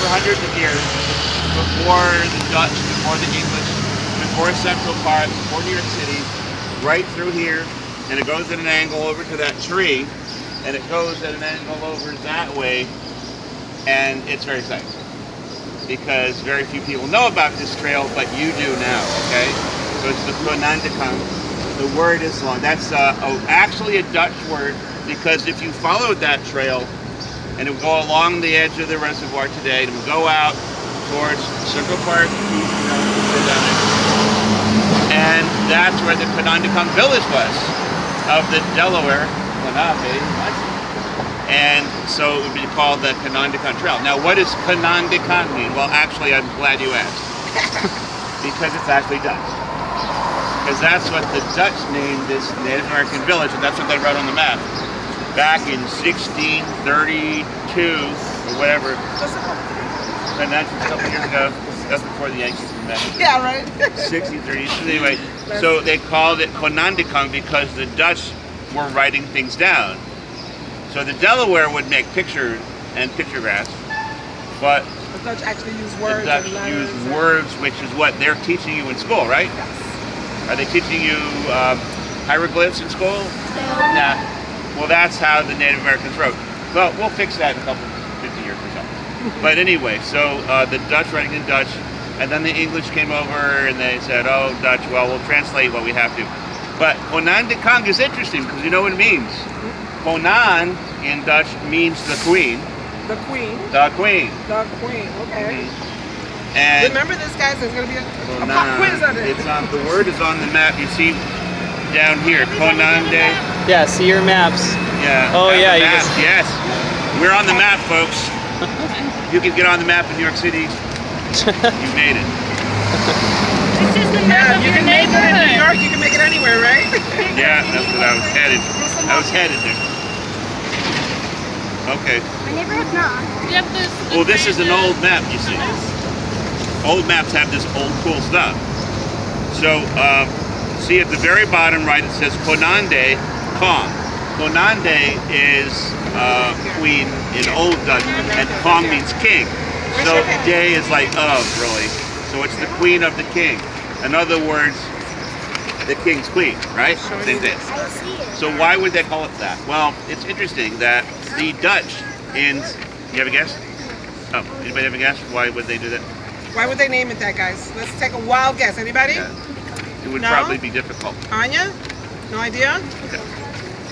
for hundreds of years, before the Dutch, before the English, before Central Park, before New York City, right through here, and it goes at an angle over to that tree, and it goes at an angle over that way, and it's very exciting. Because very few people know about this trail, but you do now, okay? So it's the Konandakan. The word is long. That's actually a Dutch word, because if you followed that trail, and it would go along the edge of the reservoir today, and it would go out towards Central Park, and that's where the Konandakan village was, of the Delaware Lenape. And so it would be called the Konandakan Trail. Now, what does Konandakan mean? Well, actually, I'm glad you asked. Because it's actually Dutch. Because that's what the Dutch named this Native American village, and that's what they wrote on the map. Back in 1632, or whatever. And that's a couple years ago. That's before the Yankees came back. Yeah, right. 1630. So anyway, so they called it Konandakan because the Dutch were writing things down. So the Delaware would make pictures and pictographs, but The Dutch actually use words. the Dutch and letters use and- words, which is what they're teaching you in school, right? Yes. Are they teaching you hieroglyphs in school? Nah. Well, that's how the Native Americans wrote. Well, we'll fix that in a couple, 50 years or so. But anyway, so the Dutch writing in Dutch, and then the English came over and they said, oh, Dutch, well, we'll translate what we have to. But Konandakan is interesting because you know what it means. Konan in Dutch means the queen. The queen. The queen. The queen. Okay. And Remember this, guys. There's gonna be a Konan, pop quiz on it. it's on, the word is on the map. You see down here, Konande. Yeah, see your maps. Yeah. Oh, on yeah, the you map, just- yes. We're on the map, folks. You can get on the map in New York City. You made it. This is the Yeah, map of you your can make it in New neighborhood. York. You can make it anywhere, right? Yeah, that's what I was headed. I was headed there. Okay. My neighborhood's not. You have this. Well, this is an old map, you see. Old maps have this old cool stuff. So, see at the very bottom right, it says Konande Kong. Konande is queen in Old Dutch, and Kong means king. So day is like of, really. So it's the queen of the king. In other words, the king's queen, right? Same thing. I see it. So why would they call it that? Well, it's interesting that the Dutch in, you have a guess? Oh, anybody have a guess? Why would they do that? Why would they name it that, guys? Let's take a wild guess. Anybody? Yeah. It would No? probably be difficult. Anya? No idea?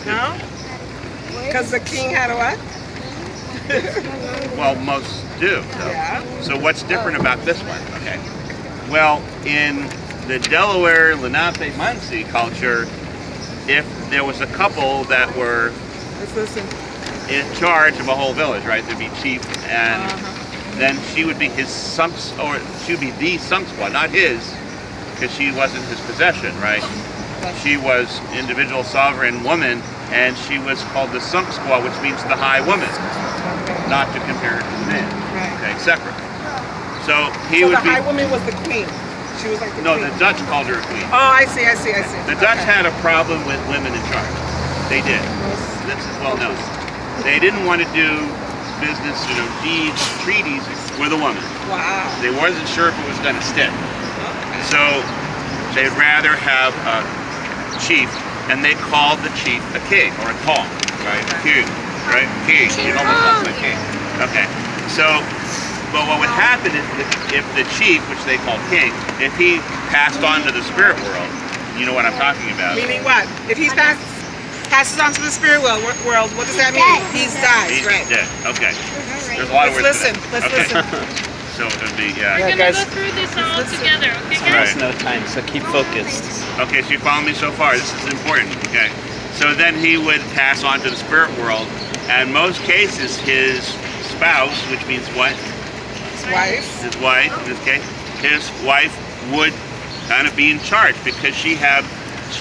No? Because the king had a what? Well, most do. So. Yeah. So what's different about this one? Okay. Well, in the Delaware Lenape Munsee culture, if there was a couple that were Let's listen. in charge of a whole village, right? There'd be chief, and then she would be his sumps, or she would be the sumsqua, not his, because she wasn't his possession, right? She was individual sovereign woman, and she was called the sumsqua, which means the high woman, not to compare her to the man. Right. Okay, separate. So he So would the be. high woman was the queen. She was like the No, queen. the Dutch called her a queen. Oh, I see. The Dutch had a problem with women in charge. They did. This is well known. They didn't want to do business, deeds, treaties with a woman. Wow. They wasn't sure if it was going to stick. So they'd rather have a chief, and they called the chief a king or a kong, right? King, right? King. It almost sounds like king. Okay. So, but what would happen is if the chief, which they called king, if he passed on to the spirit world, you know what I'm talking about. Meaning what? If he passes on to the spirit world, what does that mean? He's died, He's right? dead. Okay. There's a lot of Let's words. listen. Let's Okay. listen. So it would be, We're yeah. gonna guys. go through this all together, okay, Right. guys? There's no time, so keep focused. Okay, so you follow me so far. This is important, okay? So then he would pass on to the spirit world, and most cases his spouse, which means what? Wife. His wife, in this case, his wife would kind of be in charge because she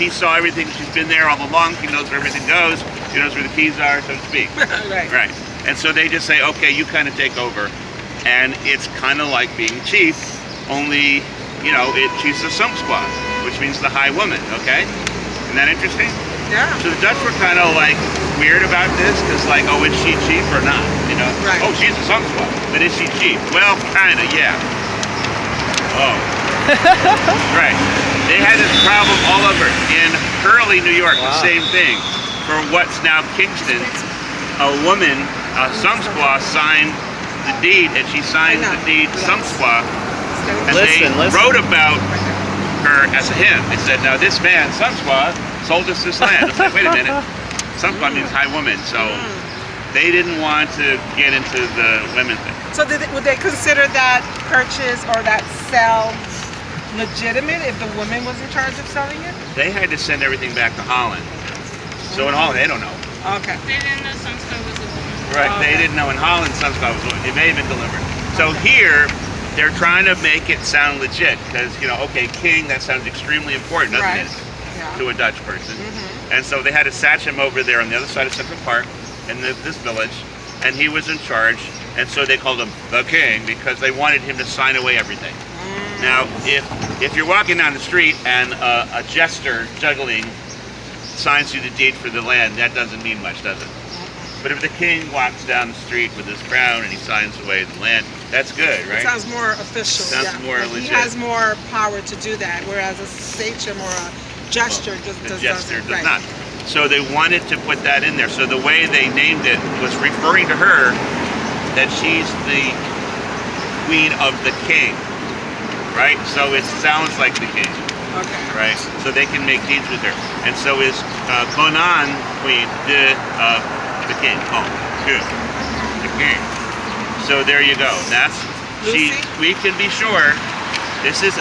saw everything. She's been there all along. She knows where everything goes. She knows where the keys are, so to speak. Right. Right. And so they just say, okay, you kind of take over. And it's kind of like being chief, only, she's the sumsqua, which means the high woman, okay? Isn't that interesting? Yeah. So the Dutch were kind of like weird about this because, like, oh, is she cheap or not? You know? Right. Oh, she's a Sungsquat, but is she cheap? Well, kind of, yeah. Oh. Right. They had this problem all over. In Hurley, New York, the Wow. same thing. For what's now Kingston, a woman, a Sungsquat, signed the deed, and she signed the deed Sungsquat, and Listen, they listen. wrote about her as a hymn. They said, now this man, Sungsquat, sold us this land. It's like, wait a minute. Sungsquat means high woman, so they didn't want to get into the women thing. So would they consider that purchase or that sell legitimate if the woman was in charge of selling it? They had to send everything back to Holland. So in Holland, they don't know. Okay. They didn't know Sungsquat was a woman. Right, they Okay. didn't know in Holland Sungsquat was, it may have been delivered. So here, they're trying to make it sound legit because, you know, okay, king, that sounds extremely important, doesn't Right. it, Yeah. to a Dutch person? And so they had a sachem over there on the other side of Central Park in this village, and he was in charge, and so they called him the king because they wanted him to sign away everything. Now, if you're walking down the street and a jester juggling signs you the deed for the land, that doesn't mean much, does it? But if the king walks down the street with his crown and he signs away the land, that's good, It right? sounds more official. Sounds yeah. more Like legit. He has more power to do that, whereas a sachem or a gesture just The does jester doesn't. does Right. not. So they wanted to put that in there. So the way they named it was referring to her that she's the queen of the king, right? So it sounds like the king, Okay. right? So they can make deeds with her. And so is Conan queen the king. Oh, good. The king. So there you go. That's she. Lucy? We can be sure this is a